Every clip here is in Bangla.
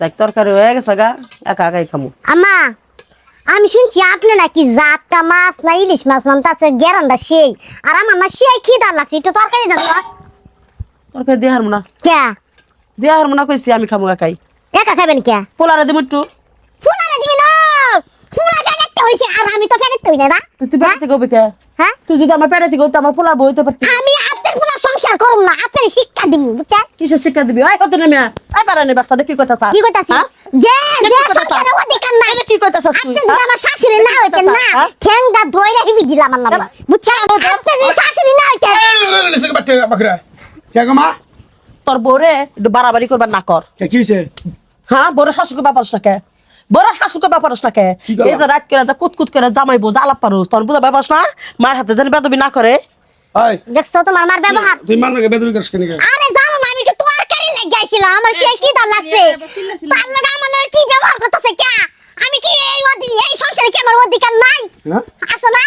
দেখ তরকারি হয়ে গেছে গা, একা একাই খামু। আম্মা আমি শুনছি আপনি নাকি জাতটা মাছ না ইলিশ মাছ নাম তাছে গেরান্ডা সেই আর আমার না সেই খিদা লাগছে একটু তরকারি দাও তো। তরকারি দিয়ে হারমু না, কে দিয়ে হারমু না কইছি, আমি খামু একাই। একা খাবেন কে? পোলারে দিমু একটু। ফুলারে দিবি না, ফুলা ফেলাতে হইছে আর আমি তো ফেলাতে হই না। তুই পেটে থেকে হবি কে? হ্যাঁ তুই যদি আমার পেটে থেকে হইতে আমার পোলা বইতে পারতি। আমি আপনার ফুলা সংসার করুম না, আপনার শিক্ষা দিব বুঝছেন? কিসের শিক্ষা দিবি? ওই কত নেমে আই পারানি বাচ্চাটা কি কইতাছ? কি কইতাছি যে কি যে কইতাছ? সংসারে অধিকার নাই এটা কি কইতাছ আপনি তুই? যদি আমার শাশুড়ি না হইতেন না ঠ্যাংটা ধইরা হিবি দিলাম আল্লাহ বুঝছেন? আপনি যদি শাশুড়ি না হইতেন কে গো মা? তোর বউরে একটু বাড়াবাড়ি করবার না কর। কে কি হইছে? হ্যাঁ, বড় শাশুকে ব্যাপারস না কে? বড় শাশুকে ব্যাপারস না কে? কি করলা? এই যে রাত করে যা কুতকুত করে জামাই বউ আলাপ পারুস, তোর বুঝা ব্যাপারস না? মায়ের হাতে যেন বেদবি না করে। ওই দেখছো তোমার মার ব্যবহার? তুই মান লাগে বেদরি করছ কেন? আরে জানো না আমি তো তরকারি লাগাইছিলাম আমার সেই কি দা লাগছে তার লাগা আমার লাগা কি ব্যবহার করতেছে কে? আমি কি এই সংসারে কি আমার অধিকার নাই? হ্যাঁ? আছে না?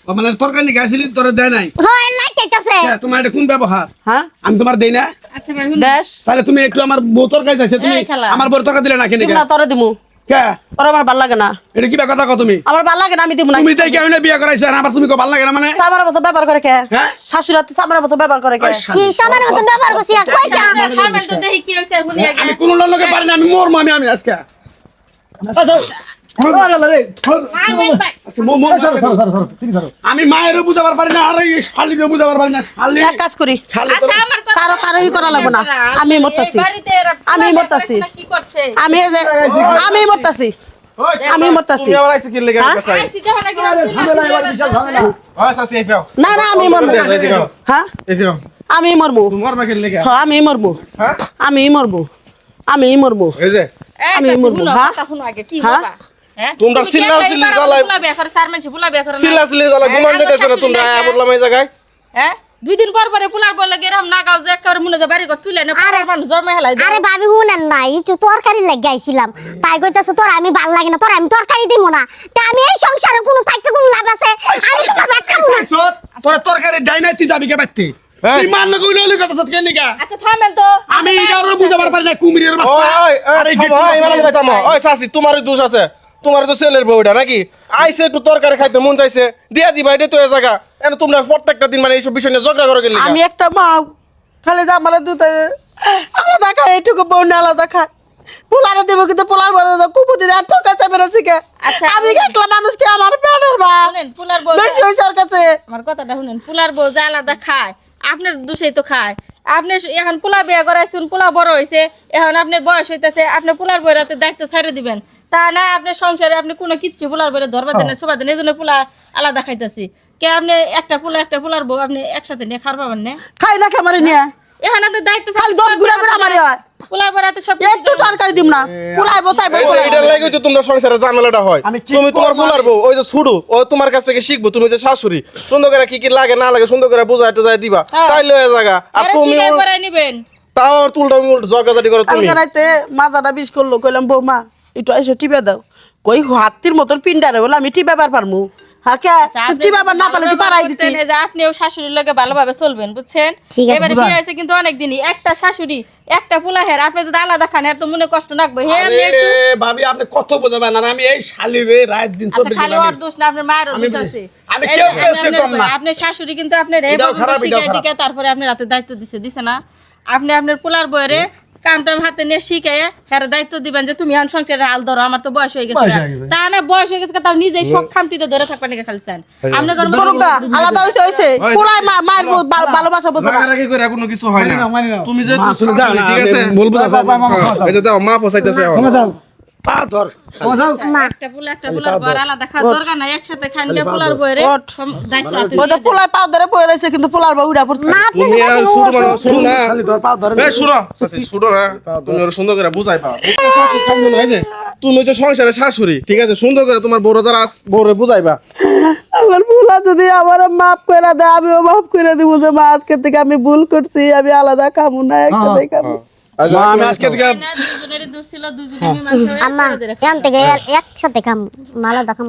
ও মানে তরকারি গাইছিলি তোরে দেয় নাই? হয় লাগাইতেছে কে তোমার এটা কোন ব্যবহার? হ্যাঁ, আমি তোমার দেই না? আচ্ছা ভাই শুনুন। দেশ তাহলে তুমি একটু আমার বউ তরকারি চাইছে, তুমি এই খেলা। আমার বউ তরকারি দিলে না কেন? দিব না, তোরে দিমু। কে? ওর আমার ভাল লাগে না, এটা কি কথা কও তুমি? আমার ভাল লাগে না, আমি দিব না। তুমি তাই কেন বিয়ে করাইছ আর আবার তুমি কো ভালো লাগে না মানে? সামার মতো ব্যবহার করে কে? হ্যাঁ? শাশুড়ি হাতে সামার মতো ব্যবহার করে কে? কি সবার মতো ব্যবহার করছি আর কইছা খাবেন তো দেখি কি হইছে শুনি আগে। আমি কোন লোকে পারি না, আমি মরমু আমি আজকে। আমি মায়েরও বুঝাবার পারি না আর এই শালিরও বুঝাবার পারি না। শালি এক কাজ করি, শালি আচ্ছা আমার কথা কারো ই করা লাগবে না, আমি মরতাছি, বাড়িতে এরা আমি মরতাছি। কি করছে? আমি এই যে আমি মরতাছি, আমি মরতাছি। তুমি আবার আইছো কি লাগা হ্যাঁ? কসাই? আইছি যখন আগে ওই সাসি এই পাও। না না, আমি মরবো। হ্যাঁ, এই পাও। আমি মরবো। তোমার না কি লাগা? হ্যাঁ, আমি মরবো, হ্যাঁ? আমি মরবো, আমি মরবো। এই যে আমি মরবো, হ্যাঁ? শুনো আগে কি হ্যাঁ? বাবা হ্যাঁ তোমরা চিল্লাও চিল্লি জ্বালাই বুলা বিয়া করে সার মানুষ বুলা বিয়া করে না। চিল্লা চিল্লি জ্বালা ঘুমান দিতেছ না তোমরা আয়া বললাম এই জায়গায়। হ্যাঁ 2 দিন পর পরে পুলার বলে গেরাম না গাও যে করে মনে যা বাড়ি ঘর তুলে না আরে, পুলার মানুষ জমা হেলাই দেয়। আরে ভাবি শুনেন না একটু তরকারি লাগাইছিলাম তাই কইতাছো তোর আমি ভাল লাগে না তোর আমি তরকারি দিব না তা আমি এই সংসারে কোনো থাকতে কোনো লাভ আছে আমি তোমার ভাত খাবো না সত তোরা তরকারি দেই নাই তুই যাবি কে বাইতে? তুই মান না কইলে কথা সত কেন নিকা? আচ্ছা থামেন তো আমি এটারও বুঝাবার পারি না কুমিরের বাচ্চা। আরে ওই চাচি তোমারই দোষ আছে, তোমার তো ছেলের বউটা নাকি আইসে একটু তরকারি খাইতে মন চাইছে দিয়া দিবা, এটা তো এ জায়গা এনে তোমরা প্রত্যেকটা দিন মানে এইসব বিষয় নিয়ে ঝগড়া করে গেলি। আমি একটা মা, খালি যে আমার দুধে আলাদা খায়, এইটুকু বউনে আলাদা খায়। পোলারে দেবো কিন্তু পোলার বড় কুপুতি আর তোর কাছে বেড়েছি কে? আচ্ছা, আমি একলা মানুষকে আমার পেটের মা শুনেন পুলার বউ বেশি হয়েছে ওর কাছে। আমার কথাটা শুনেন পুলার বউ যা আলাদা খায় আপনার দুষেই তো খায়। আপনি এখন পোলা বিয়া করাইছেন, পোলা বড় হয়েছে, এখন আপনার বয়স হইতেছে, আপনি পোলার বইয়ের হাতে দায়িত্ব ছাড়ে দিবেন। তা না আপনার সংসারে আপনি কোনো কিচ্ছু পোলার বইয়ের ধরবা দেন সবার দেন, এই জন্য পোলা আলাদা খাইতেছি। কে আপনি একটা পোলার বউ আপনি একসাথে নিয়ে খার পাবেন না? খাই না খামারি নিয়ে এখন আপনি দায়িত্ব খালি 10 ঘুরা ঘুরা আমারই হয়, পোলার বইয়ের হাতে সব একটু তরকারি দিব না, পোলাই বসাই এটার লাগে তো তোমরা সংসারে ঝামেলাটা হয়। আমি কি তুমি তোমার করবো বলার বউ ওই যে ছুড়ু ও তোমার কাছ থেকে শিখবো, তুমি যে শাশুড়ি সুন্দর করে কি কি লাগে না লাগে সুন্দর করে বুঝাই টুজাই দিবা, হ্যাঁ। তাইলে এ জায়গা। আর আরে তুমি শিকার করাই নিবেন। তাও আর তুলটা ঝগড়াঝাটি করো তুমি। কালকে রাইতে মাজাটা বিষ করলো, কইলাম বৌমা একটু এসে টিপে দাও, কই হাতির মতন পিন্ডারে বলে আমি টিপাবার পারমু। হ্যাঁ কে টিপাবার না পারলে তুই পারাই দিতি। আপনিও শাশুড়ির লগে ভালোভাবে চলবেন বুঝছেন? ঠিক আছে, এবারে বিয়ে হয়েছে কিন্তু অনেক দিনই, একটা শাশুড়ি একটা পোলা হের আপনি যদি আলাদা খান এর তো মনে কষ্ট লাগবে। হে আপনি আরে একটু ভাবি আপনি কত বোঝাবেন আর আমি এই শালিরে রাত দিন আচ্ছা 24 খালি ওর দোষ না আপনার মায়েরও দোষ আছে। আমি এই কেউ যে কেউ আমি সে কম না। আপনার শাশুড়ি কিন্তু আপনার এটাও খারাপ, এটাও খারাপ। শিখাই তারপরে আপনার হাতে দায়িত্ব দিছে না? আপনি আপনার পোলার বইরে কামটাম হাতে নিয়ে শিখে হের দায়িত্ব দিবেন যে তুমি এখন সংসারে হাল ধরো, আমার তো বয়স হয়ে গেছে। তা না বয়স হয়ে গেছে তার নিজেই সব খামটিতে ধরে থাকবেন নাকি খালিছেন আপনি বলুকা আলাদা হইছে পোলাই মায়ের ভালোবাসা বোঝো না। রাগারাগি করে কোনো কিছু হয় না। তুমি যে মা শুনে যাও না, ঠিক আছে বলবো না এই যে দাও মা পছাইতেছে এখন। পা ধর। একটা পোলার বইরে আলাদা খাওয়া দরকার নাই, একসাথে খান গে পোলার বইরে দায়িত্ব হাতে ওই তো পোলাই পাও ধরে পড়ে রয়েছে কিন্তু পোলার বউ উড়া পড়ছে। না আপনি তুমি আর শুরু মানে শুরু না খালি ধর পা ধর। এই শুনো চাচি শুনো না, তুমি ওর সুন্দর করে বুঝাই পাও। তুমি হচ্ছে সংসারের শাশুড়ি, ঠিক আছে সুন্দর করে তোমার বড় যারা বড় বুঝাইবা। আমার পোলা যদি আমার মাফ করে দেয় আমিও মাফ করে দিব যে মা আজকে থেকে আমি ভুল করছি, আমি আলাদা খাবো না, একসাথে খাবো। মা আমি আজকে থেকে না দুজনেরই দোষ ছিল, দুজনে মীমাংসা হয়ে আম্মা করে দিলে। এখান থেকে একসাথে খাম মালা দেখাম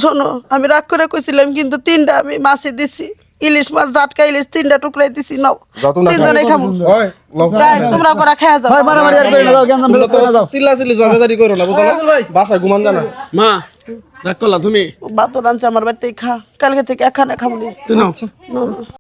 শোনো আমি রাগ করে কইছিলাম কিন্তু 3টা আমি মাছি দিছি, ইলিশ মাছ জাটকা ইলিশ 3টা টুকরাই দিছি নাও যাও তোমরা তিনজনেই খাবো ওই লও তোমরা করে খেয়ে যাও ভাই মারামারি আর করে না দাও কেমন তোমরা তো চিল্লাচিল্লি ঝগড়াঝাড়ি করো না বুঝছো না বাসায় ঘুমান জানা মা রাগ করলা তুমি বাত রানছে আমার বাড়িতে খা কালকে থেকে একখানে খাবো নি তুই নাও